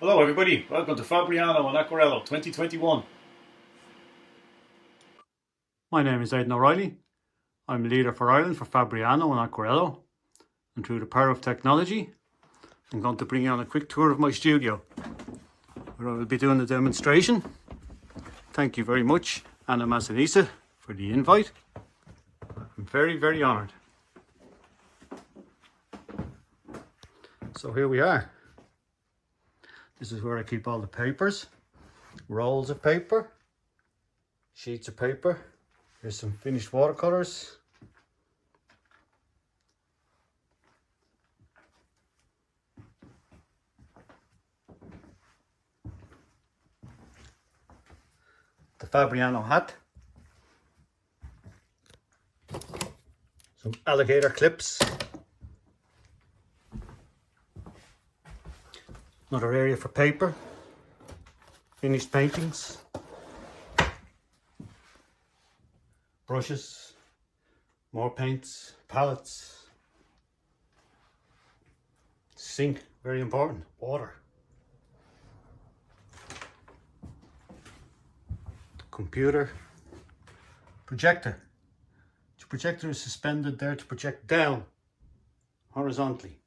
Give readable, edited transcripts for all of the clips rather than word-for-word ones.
Hello everybody, welcome to FabrianoInAcquarello 2021. My name is Aidan O'Reilly. I'm leader for Ireland for FabrianoInAcquarello, and through the power of technology I'm going to bring you on a quick tour of my studio where I will be doing a demonstration. Thank you very much, Anna Massanisa, for the invite. I'm very honoured. So here we are. This is where I keep all the papers, rolls of paper, sheets of paper. Here's some finished watercolours. The Fabriano hat. Some alligator clips. Another area for paper. Finished paintings. Brushes. More paints. Palettes. Sink, very important. Water. Computer. Projector. The projector is suspended there to project down horizontally.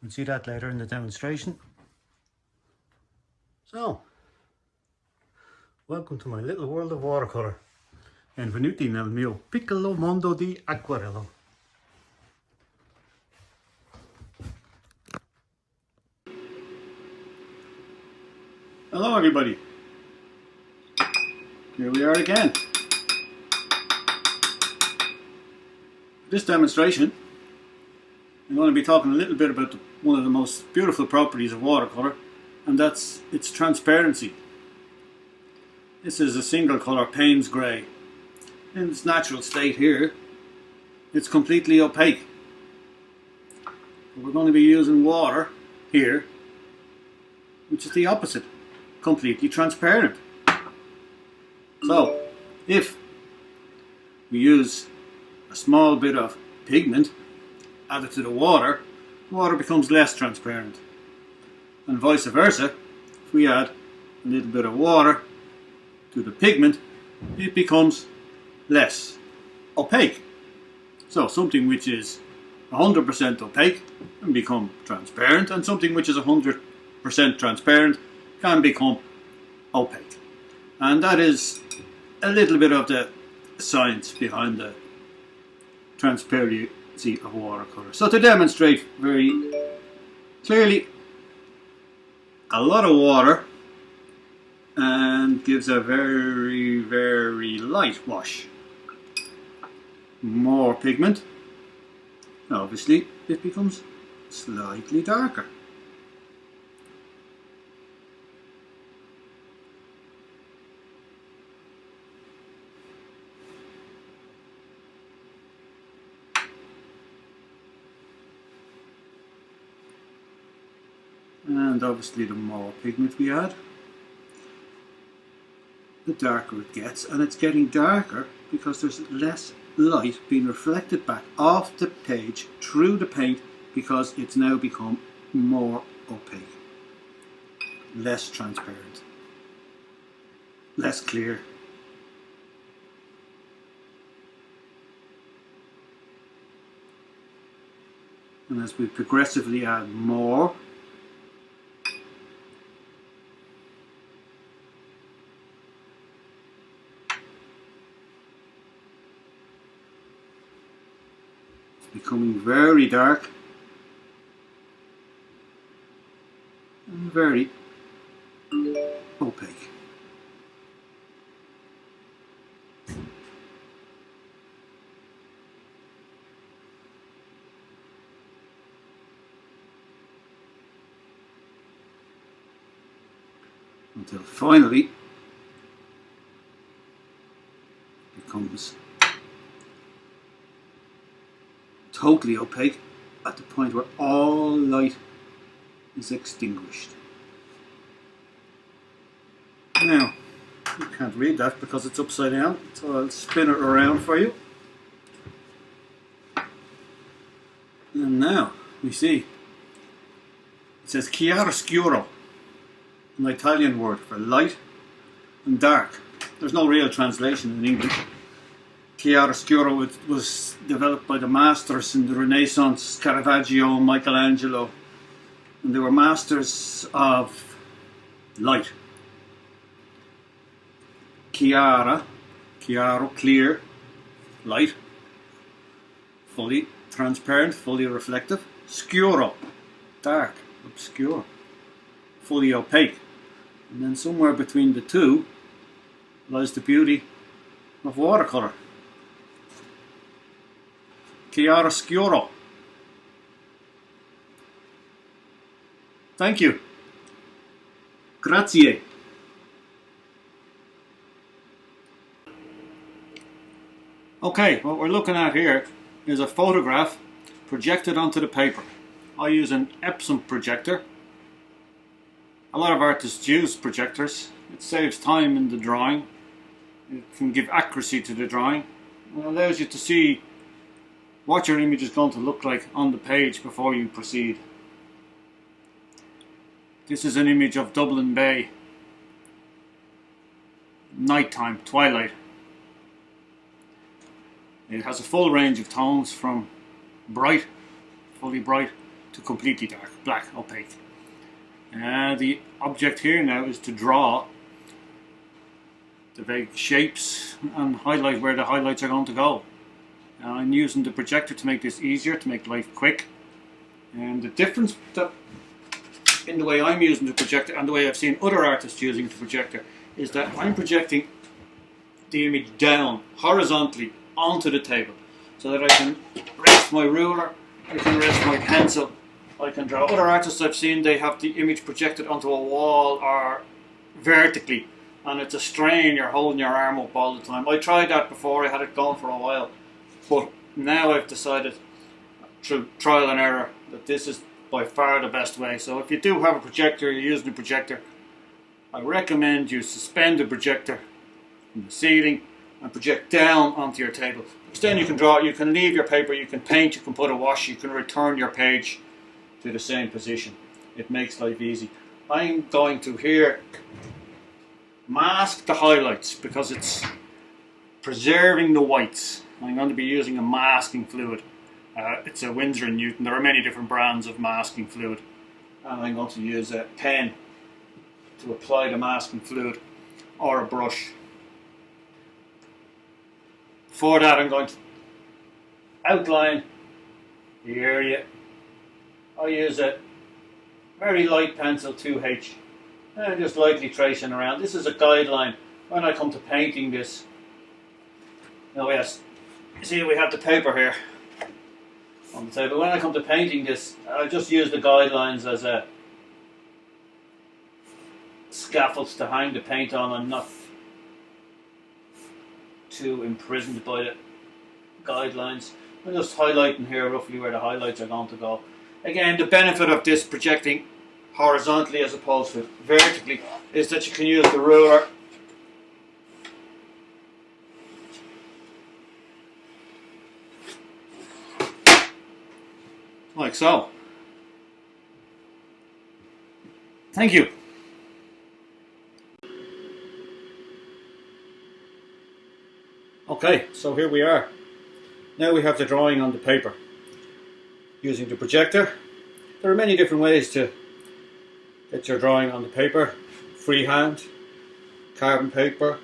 We'll see that later in the demonstration. So, welcome to my little world of watercolour. Benvenuti nel mio piccolo mondo di acquarello. Hello everybody, here we are again. This demonstration, I'm going to be talking a little bit about one of the most beautiful properties of watercolour, and that's its transparency. This is a single colour Payne's grey. In its natural state here, it's completely opaque. We're going to be using water here, which is the opposite, completely transparent. So, if we use a small bit of pigment added to the water becomes less transparent. And vice versa, if we add a little bit of water to the pigment, it becomes less opaque. So something which is 100% opaque can become transparent, and something which is 100% transparent can become opaque. And that is a little bit of the science behind the transparency of watercolour. So to demonstrate very clearly, a lot of water and gives a very light wash. More pigment, obviously it becomes slightly darker. And obviously the more pigment we add, the darker it gets, and it's getting darker because there's less light being reflected back off the page through the paint, because it's now become more opaque, less transparent, less clear. And as we progressively add more, becoming very dark and very opaque. Until finally it becomes totally opaque at the point where all light is extinguished. Now, you can't read that because it's upside down, so I'll spin it around for you. And now we see it says chiaroscuro, an Italian word for light and dark. There's no real translation in English. Chiaroscuro was developed by the masters in the Renaissance, Caravaggio, Michelangelo, and they were masters of light. Chiaro, clear, light, fully transparent, fully reflective. Scuro, dark, obscure, fully opaque. And then somewhere between the two lies the beauty of watercolour. Chiaroscuro. Thank you. Grazie. Okay, what we're looking at here is a photograph projected onto the paper. I use an Epson projector. A lot of artists use projectors. It saves time in the drawing. It can give accuracy to the drawing. It allows you to see what your image is going to look like on the page before you proceed. This is an image of Dublin Bay. Nighttime, twilight. It has a full range of tones from bright, fully bright, to completely dark, black, opaque. The object here now is to draw the vague shapes and highlight where the highlights are going to go. I'm using the projector to make this easier, to make life quick. And the difference in the way I'm using the projector and the way I've seen other artists using the projector is that I'm projecting the image down horizontally onto the table so that I can rest my ruler, I can rest my pencil, I can draw. Other artists I've seen, they have the image projected onto a wall or vertically, and it's a strain, you're holding your arm up all the time. I tried that before, I had it going for a while, but now I've decided through trial and error that this is by far the best way. So if you do have a projector, you're using a projector, I recommend you suspend the projector from the ceiling and project down onto your table. Because then you can draw, you can leave your paper, you can paint, you can put a wash, you can return your page to the same position. It makes life easy. I'm going to here mask the highlights because it's preserving the whites. I'm going to be using a masking fluid. It's a Winsor & Newton. There are many different brands of masking fluid. And I'm going to use a pen to apply the masking fluid or a brush. For that I'm going to outline the area. I use a very light pencil 2H and just lightly tracing around. This is a guideline when I come to painting this. Now yes, you see we have the paper here on the table. When I come to painting this, I just use the guidelines as a scaffolds to hang the paint on. I'm not too imprisoned by the guidelines. I'm just highlighting here roughly where the highlights are going to go. Again, the benefit of this projecting horizontally as opposed to vertically is that you can use the ruler like so. Thank you. Okay, so here we are. Now we have the drawing on the paper. Using the projector. There are many different ways to get your drawing on the paper. Freehand, carbon paper.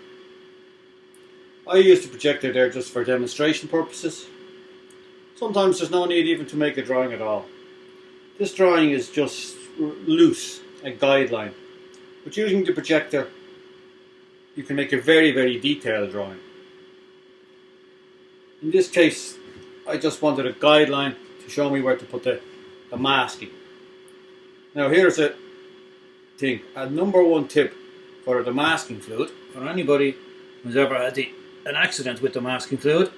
I use the projector there just for demonstration purposes. Sometimes there's no need even to make a drawing at all. This drawing is just loose, a guideline. But using the projector, you can make a very, very detailed drawing. In this case, I just wanted a guideline to show me where to put the masking. Now here's a thing, a number one tip for the masking fluid, for anybody who's ever had an accident with the masking fluid.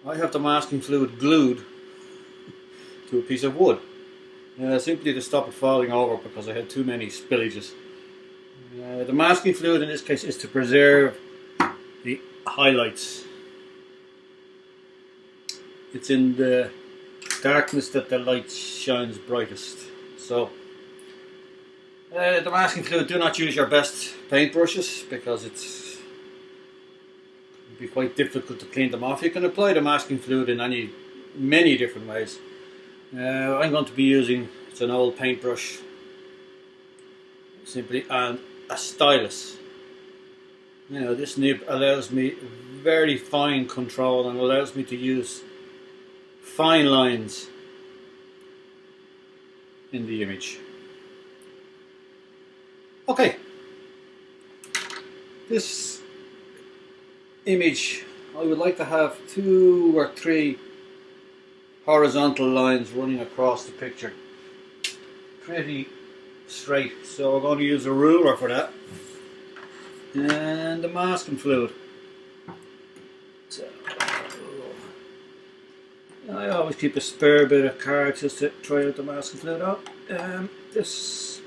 I have the masking fluid glued to a piece of wood, simply to stop it falling over because I had too many spillages. The masking fluid in this case is to preserve the highlights. It's in the darkness that the light shines brightest. So the masking fluid, do not use your best paintbrushes because it can be quite difficult to clean them off. You can apply the masking fluid in many different ways. I'm going to be using, it's an old paintbrush simply, and a stylus. You know, this nib allows me very fine control and allows me to use fine lines in the image. Okay, this image, I would like to have 2 or 3 horizontal lines running across the picture, pretty straight. So we're going to use a ruler for that, and the masking fluid. So, I always keep a spare bit of card just to try out the masking fluid out. This,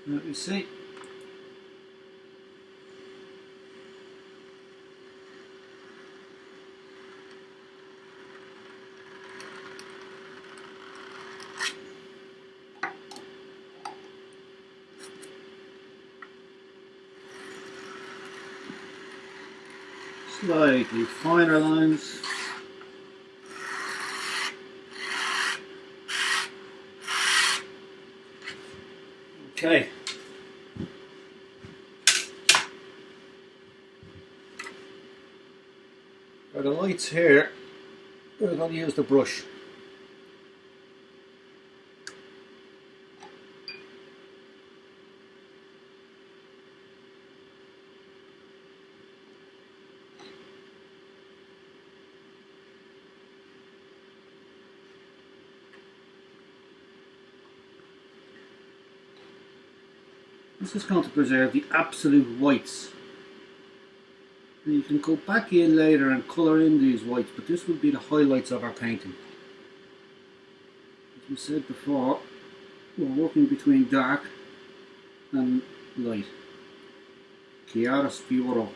let me see. Slightly finer lines. Okay. For the lights here, we're going to use the brush. This is going to preserve the absolute whites. And you can go back in later and colour in these whites, but this will be the highlights of our painting. As we said before, we're working between dark and light. Chiaroscuro.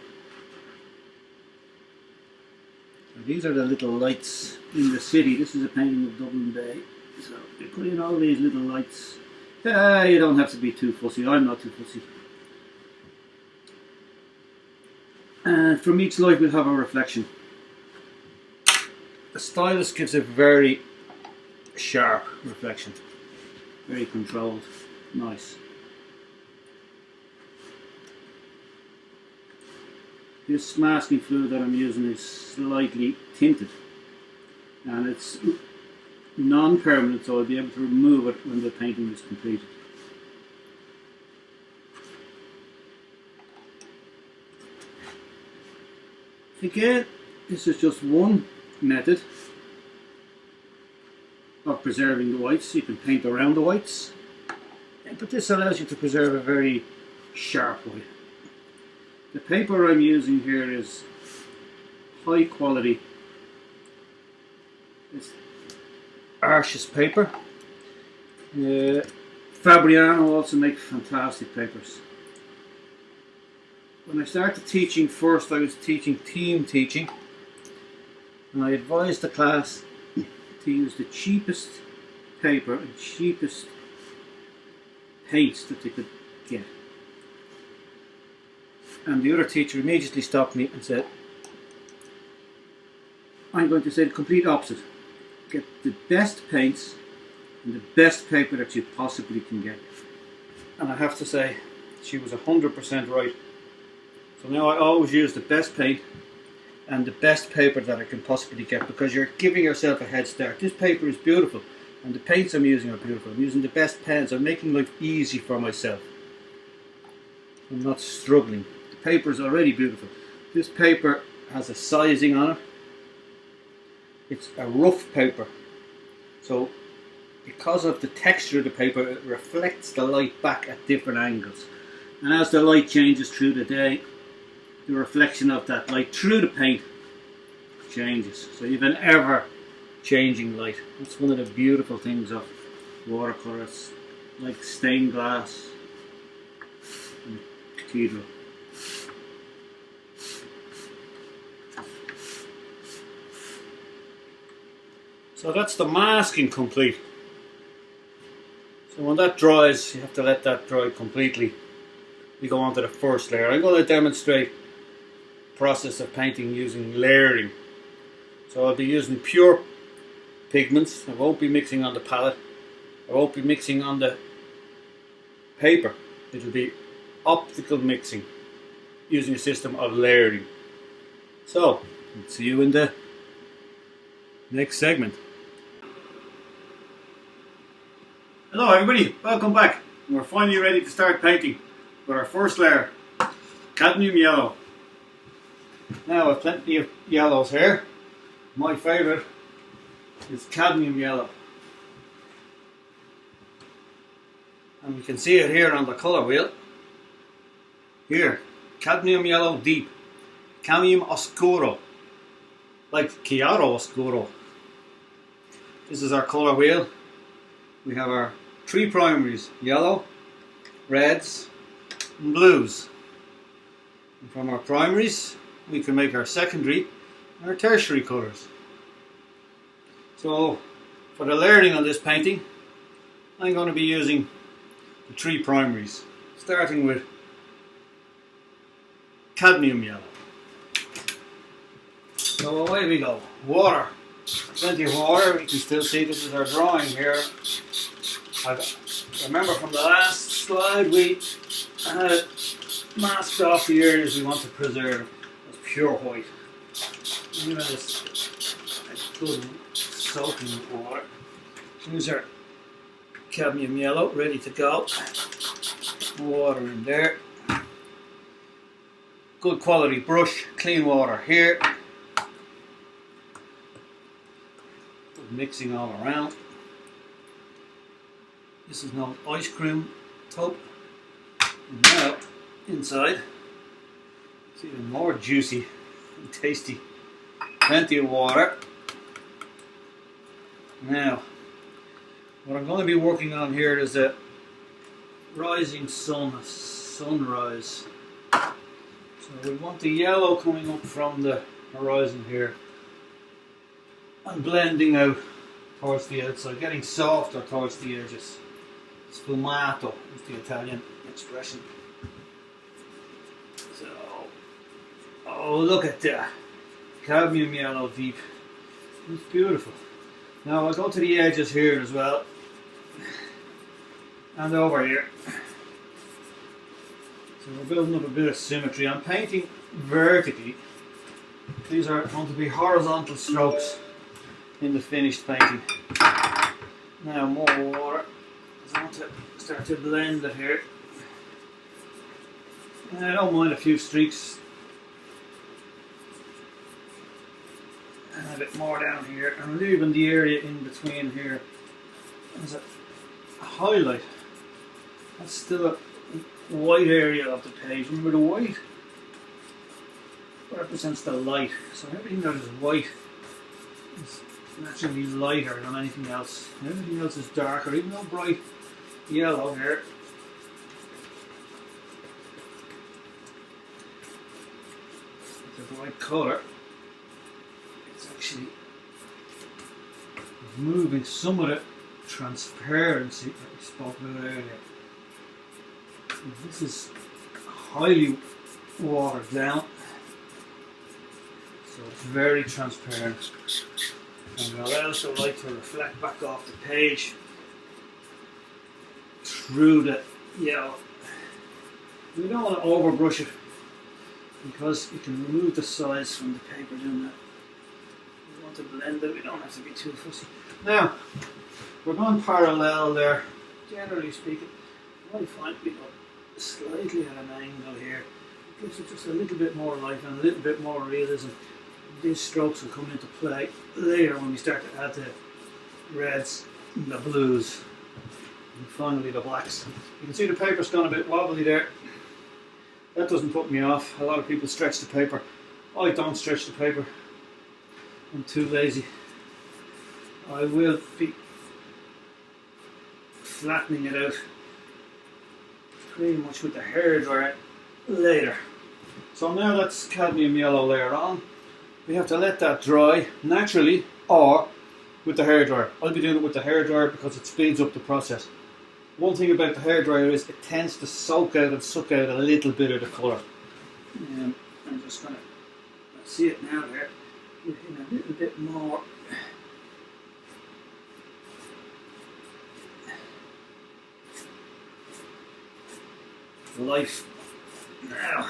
So these are the little lights in the city. This is a painting of Dublin Bay. So you put in all these little lights. You don't have to be too fussy. I'm not too fussy. And from each light we'll have a reflection. The stylus gives a very sharp reflection. Very controlled. Nice. This masking fluid that I'm using is slightly tinted. And it's non-permanent, so I'll be able to remove it when the painting is completed. Again, this is just one method of preserving the whites. You can paint around the whites, but this allows you to preserve a very sharp white. The paper I'm using here is high quality. It's Arches paper. Fabriano also makes fantastic papers. When I started teaching first, I was teaching team teaching, and I advised the class to use the cheapest paper and cheapest paints that they could get. And the other teacher immediately stopped me and said, I'm going to say the complete opposite. Get the best paints and the best paper that you possibly can get. And I have to say, she was 100% right. So now I always use the best paint and the best paper that I can possibly get, because you're giving yourself a head start. This paper is beautiful and the paints I'm using are beautiful. I'm using the best pens. I'm making life easy for myself. I'm not struggling. The paper is already beautiful. This paper has a sizing on it. It's a rough paper, so because of the texture of the paper, it reflects the light back at different angles, and as the light changes through the day, the reflection of that light through the paint changes, so you have an ever changing light. That's one of the beautiful things of watercolour. It's like stained glass and cathedral. So that's the masking complete. So when that dries, you have to let that dry completely. We go on to the first layer. I'm going to demonstrate the process of painting using layering. So I'll be using pure pigments. I won't be mixing on the palette. I won't be mixing on the paper. It'll be optical mixing using a system of layering. So, I'll see you in the next segment. Hello everybody, welcome back. We're finally ready to start painting with our first layer, cadmium yellow. Now I've plenty of yellows here. My favourite is cadmium yellow. And you can see it here on the colour wheel. Here, cadmium yellow deep, cadmium oscuro, like chiaro oscuro. This is our colour wheel. We have our three primaries, yellow, reds and blues. And from our primaries we can make our secondary and our tertiary colours. So for the layering on this painting, I'm going to be using the three primaries, starting with cadmium yellow. So away we go. Water, plenty of water. You can still see this is our drawing here. I remember from the last slide we had it masked off the areas we want to preserve. It's pure white. Even this good soaking with water. Here's our cadmium yellow ready to go. Water in there. Good quality brush, clean water here. Good mixing all around. This is an ice cream tub. And now, inside, it's even more juicy and tasty. Plenty of water. Now, what I'm going to be working on here is a rising sun, a sunrise. So we want the yellow coming up from the horizon here and blending out towards the outside, getting softer towards the edges. Sfumato is the Italian expression. So, oh look at that, cadmium yellow deep. It's beautiful. Now I'll go to the edges here as well, and over here. So we're building up a bit of symmetry. I'm painting vertically. These are going to be horizontal strokes in the finished painting. Now more water. I want to start to blend it here. And I don't mind a few streaks. And a bit more down here. And leaving the area in between here as a highlight. That's still a white area of the page. Remember, the white represents the light. So everything that is white is naturally lighter than anything else. Everything else is darker, even though bright yellow here. It's a bright colour. It's actually moving some of the transparency that we spoke about earlier. This is highly watered down, so it's very transparent and allows the light to reflect back off the page through the yellow. We don't want to overbrush it because you can remove the size from the paper doing that. We want to blend it, we don't have to be too fussy. Now, we're going parallel there. Generally speaking, I find we go slightly at an angle here. It gives it just a little bit more life and a little bit more realism. These strokes will come into play later when we start to add the reds and the blues and finally the blacks. You can see the paper's gone a bit wobbly there. That doesn't put me off. A lot of people stretch the paper. I don't stretch the paper. I'm too lazy. I will be flattening it out pretty much with the hairdryer later. So now that's cadmium yellow layer on. We have to let that dry naturally, or with the hairdryer. I'll be doing it with the hairdryer because it speeds up the process. One thing about the hairdryer is it tends to soak out and suck out a little bit of the colour. I'm just going to see it now there. Looking a little bit more. Life. Now,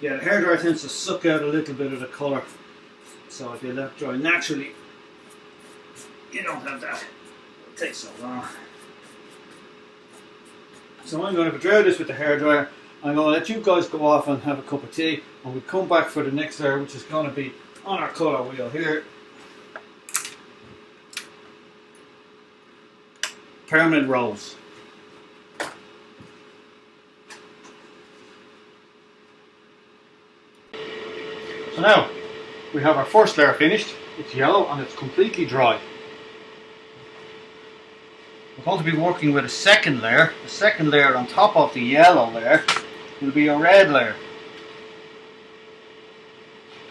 yeah, the hairdryer tends to suck out a little bit of the colour. So if you let it dry naturally, you don't have that. It takes so long. So I'm going to dry this with the hairdryer. I'm going to let you guys go off and have a cup of tea, and we'll come back for the next layer, which is going to be on our colour wheel here. Permanent rolls. So now we have our first layer finished. It's yellow and it's completely dry. We're going to be working with a second layer. The second layer on top of the yellow layer will be a red layer.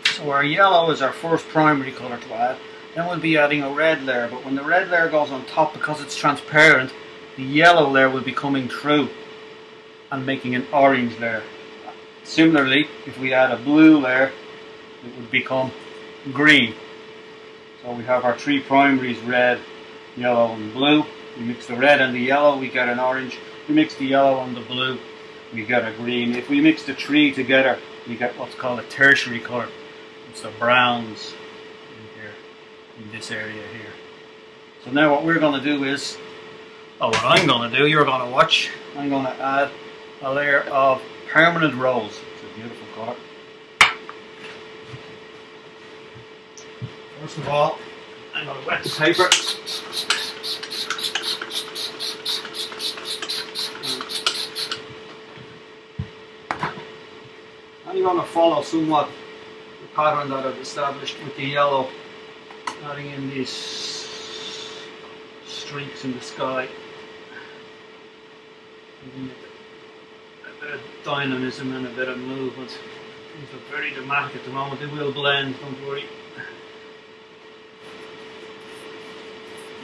So our yellow is our first primary colour to add. Then we'll be adding a red layer, but when the red layer goes on top, because it's transparent, the yellow layer will be coming through and making an orange layer. Similarly, if we add a blue layer, it would become green. So we have our three primaries, red, yellow and blue. We mix the red and the yellow, we get an orange. We mix the yellow and the blue, we get a green. If we mix the three together, we get what's called a tertiary colour. It's the browns in here, in this area here. So now what we're going to do is, what I'm going to do, you're going to watch. I'm going to add a layer of permanent rose. It's a beautiful colour. First of all, I'm going to wet the paper. I'm going to follow somewhat the pattern that I've established with the yellow, adding in these streaks in the sky. Giving it a bit of dynamism and a bit of movement. Things look very dramatic at the moment. They will blend, don't worry.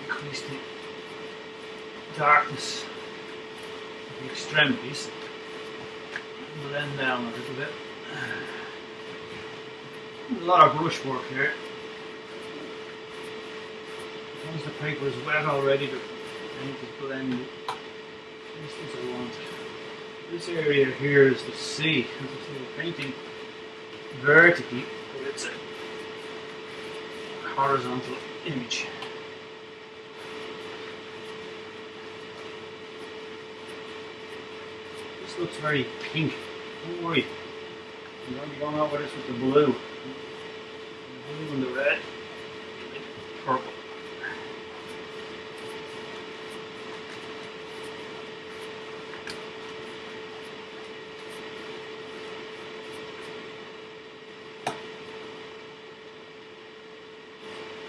Increase the darkness of the extremities. Blend down a little bit. A lot of brush work here. Once the paper is wet already, the paint is blending. This is what I want. This area here is the sea. As I say, we're painting vertically, but it's a horizontal image. This looks very pink. Don't worry. I'm going to be going over this with the blue. The blue and the red. And the purple.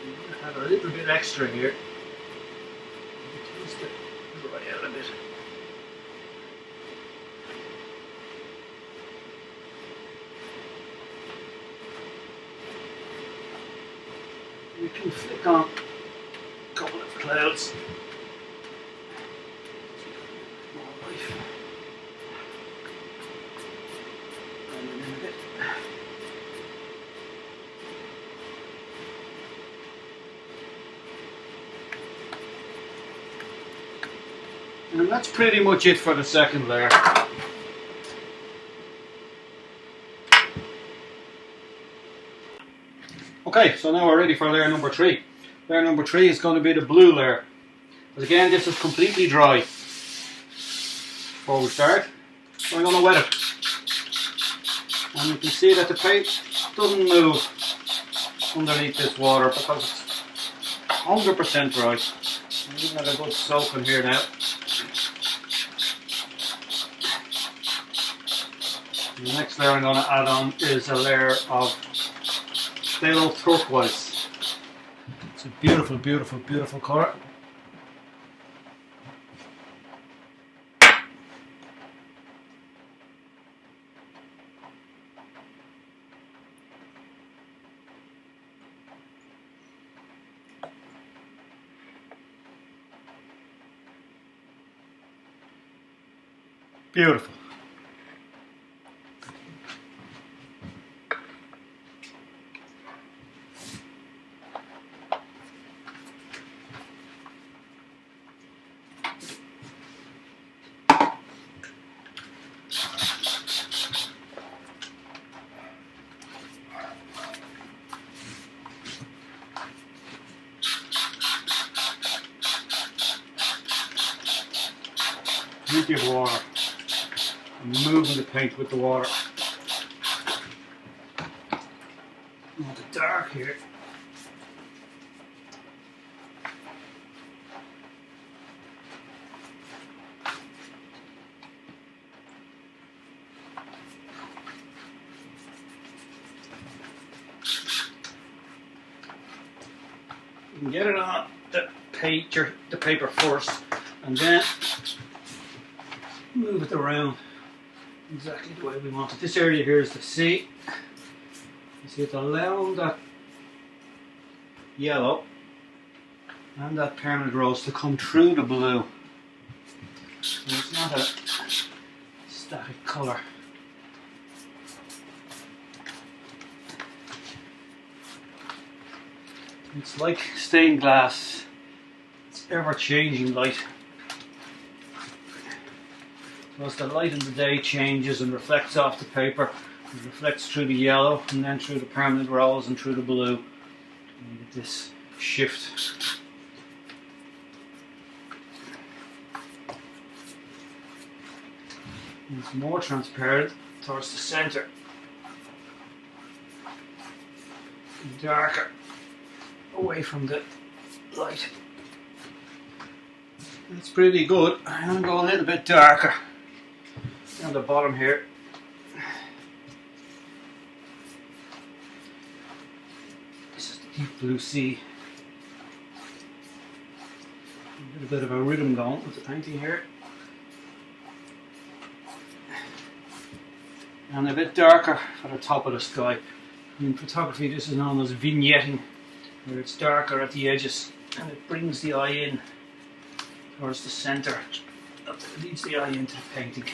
I'm going to add a little bit extra here. Just to dry out a bit. We can flick on a couple of clouds. More life. And then a bit. And that's pretty much it for the second layer. Okay, so now we're ready for layer number 3. Layer number 3 is going to be the blue layer. But again, this is completely dry. Before we start, so I'm going to wet it. And you can see that the paint doesn't move underneath this water because it's 100% dry. We've got a good soak in here now. The next layer I'm going to add on is a layer of pale turquoise. It's a beautiful, beautiful, beautiful colour. Beautiful. Plenty of water. I'm moving the paint with the water. I want it dark here. You can get it on the paper first, and then move it around exactly the way we want it. This area here is the C. You see it's allowing that yellow and that permanent rose to come through the blue. So it's not a static colour. It's like stained glass. It's ever-changing light. So as the light in the day changes and reflects off the paper, it reflects through the yellow and then through the permanent rose and through the blue. You get this shift. And it's more transparent towards the centre. And darker away from the light. That's pretty good. I'm going to go a little bit darker on the bottom here. This is the deep blue sea. A bit of a rhythm going with the painting here. And a bit darker for the top of the sky. In photography this is known as vignetting, where it's darker at the edges and it brings the eye in towards the centre. That leads the eye into the painting.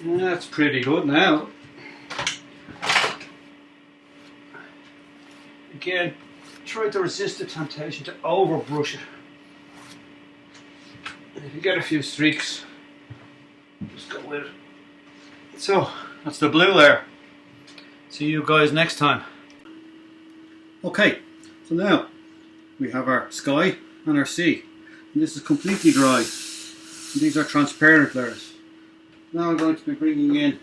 That's pretty good now. Again, try to resist the temptation to overbrush it. And if you get a few streaks, just go with it. So, that's the blue layer. See you guys next time. Okay, so now we have our sky and our sea. And this is completely dry. And these are transparent layers. Now I'm going to be bringing in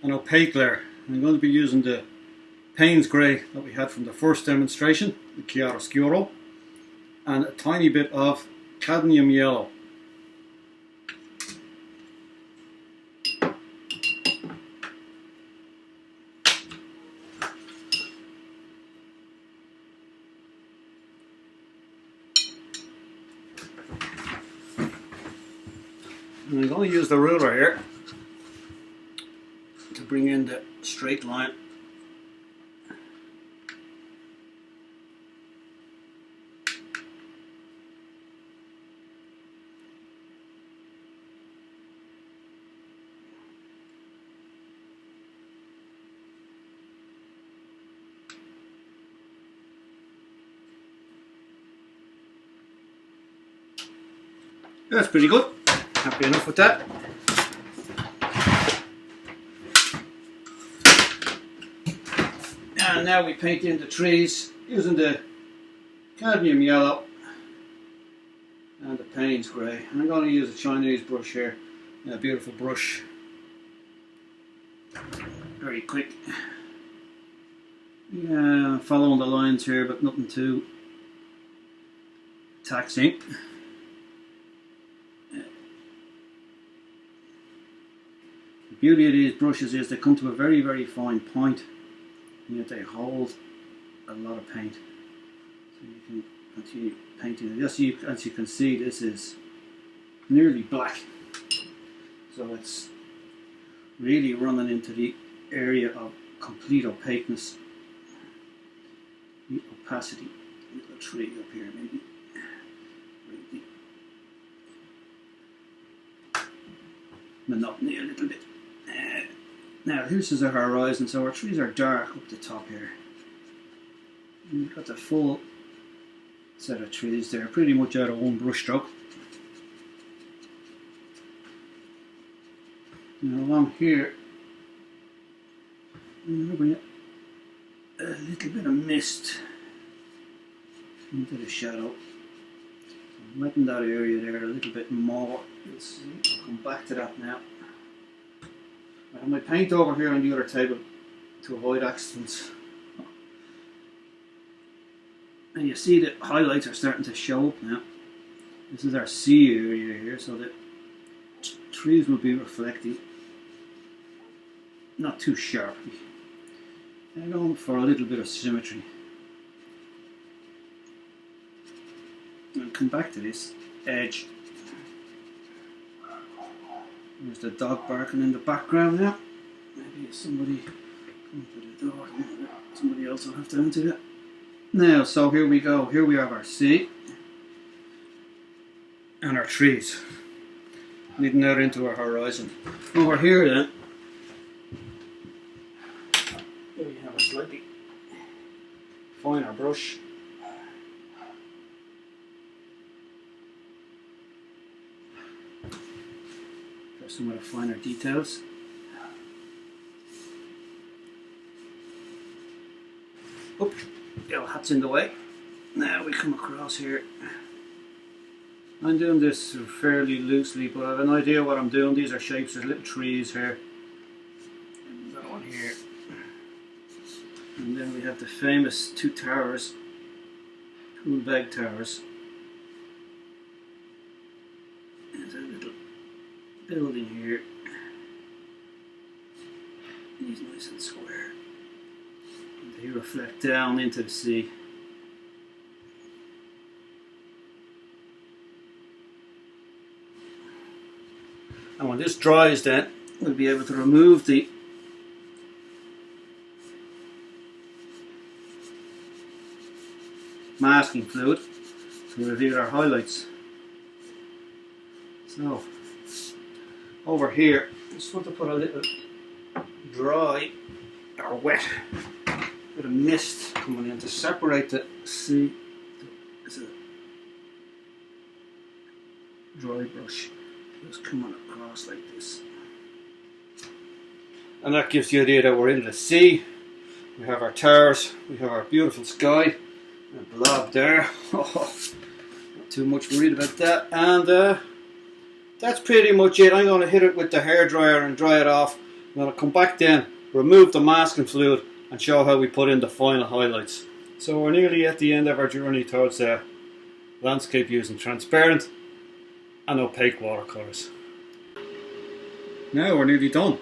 an opaque layer. I'm going to be using the Payne's grey that we had from the first demonstration, the chiaroscuro, and a tiny bit of cadmium yellow. And I'm going to use the ruler here to bring in the straight line. That's pretty good. Happy enough with that. And now we paint in the trees using the cadmium yellow and the Payne's grey. And I'm going to use a Chinese brush here, a beautiful brush. Very quick. Yeah, following the lines here, but nothing too taxing. The beauty of these brushes is they come to a very, very fine point, and yet they hold a lot of paint. So you can continue painting. As you can see, this is nearly black. So it's really running into the area of complete opaqueness. the opacity. A little tree up here maybe. Monotony a little bit. Now this is our horizon, so our trees are dark up the top here. And we've got the full set of trees there, pretty much out of one brush stroke. Now along here, I'm going to bring a little bit of mist into the shadow. So wetting that area there a little bit more. You'll see. I'll come back to that now. I have my paint over here on the other table to avoid accidents. And you see the highlights are starting to show up now. This is our sea area here, so the trees will be reflecting. Not too sharply. I'm going for a little bit of symmetry. I'll come back to this edge. There's the dog barking in the background now. Maybe somebody come to the door. Somebody else will have to enter it. Now, so here we go. Here we have our sea and our trees leading out into our horizon. Over here then, here we have a slightly finer brush. For some of the finer details. Oop, the old hat's in the way. Now we come across here. I'm doing this fairly loosely, but I have an idea what I'm doing. These are shapes, there's little trees here. And that one here. And then we have the famous two towers, two big towers. There's a little building here. He's nice and square. And they reflect down into the sea. And when this dries then, we'll be able to remove the masking fluid to reveal our highlights. So, over here, I just want to put a little dry or wet bit of mist coming in to separate the sea. It's a dry brush. Just coming across like this. And that gives the idea that we're in the sea. We have our towers, we have our beautiful sky. A blob there. Not too much worried about that. And that's pretty much it. I'm going to hit it with the hairdryer and dry it off. I'm going to come back then, remove the masking fluid and show how we put in the final highlights. So we're nearly at the end of our journey towards landscape using transparent and opaque watercolours. Now we're nearly done.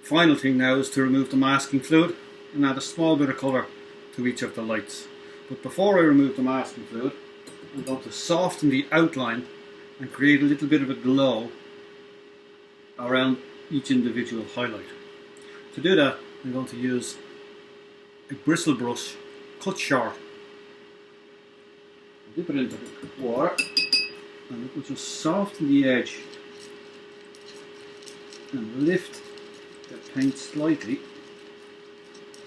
Final thing now is to remove the masking fluid and add a small bit of colour to each of the lights. But before I remove the masking fluid, I'm going to soften the outline and create a little bit of a glow around each individual highlight. To do that, I'm going to use a bristle brush cut short. Dip it into the water and it will just soften the edge and lift the paint slightly.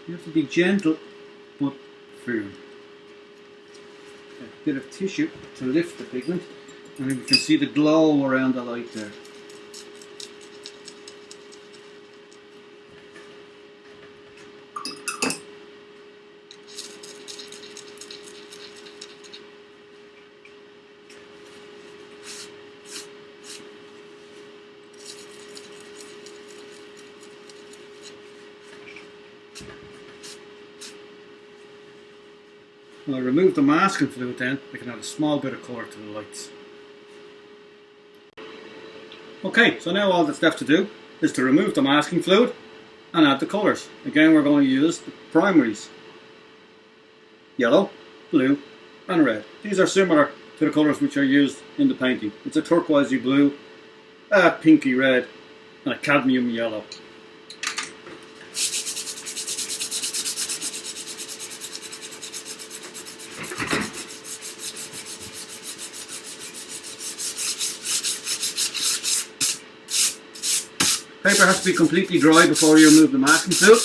You have to be gentle but firm. A bit of tissue to lift the pigment, and you can see the glow around the light there. When I remove the masking fluid then, I can add a small bit of colour to the lights. Okay, so now all that's left to do is to remove the masking fluid and add the colours. Again, we're going to use the primaries. Yellow, blue and red. These are similar to the colours which are used in the painting. It's a turquoisey blue, a pinky red and a cadmium yellow. Paper has to be completely dry before you remove the masking fluid.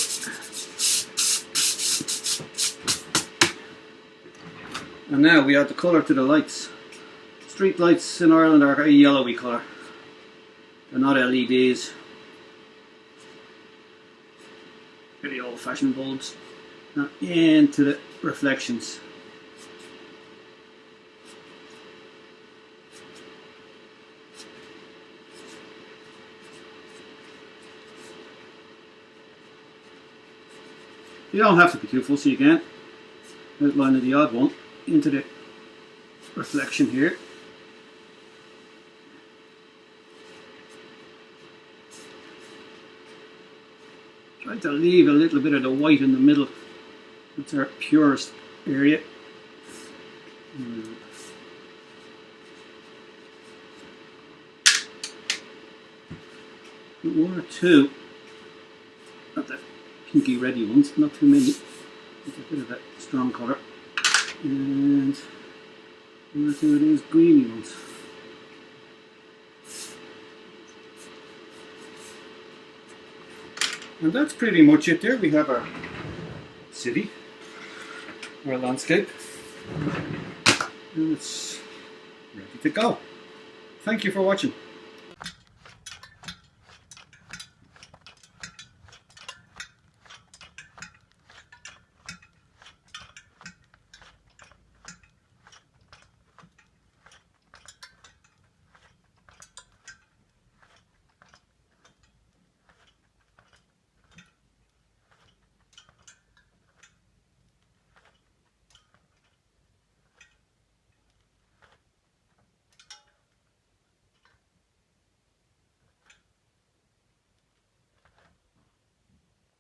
And now we add the colour to the lights. Street lights in Ireland are a yellowy colour. They're not LEDs. Really old fashioned bulbs. Now into the reflections. You don't have to be too fussy again. Outline of the odd one into the reflection here. Try to leave a little bit of the white in the middle. That's our purest area. One or two of the pinky reddy ones, not too many. It's a bit of a strong colour. And one or two of these greeny ones. And that's pretty much it there. We have our city, our landscape, and it's ready to go. Thank you for watching.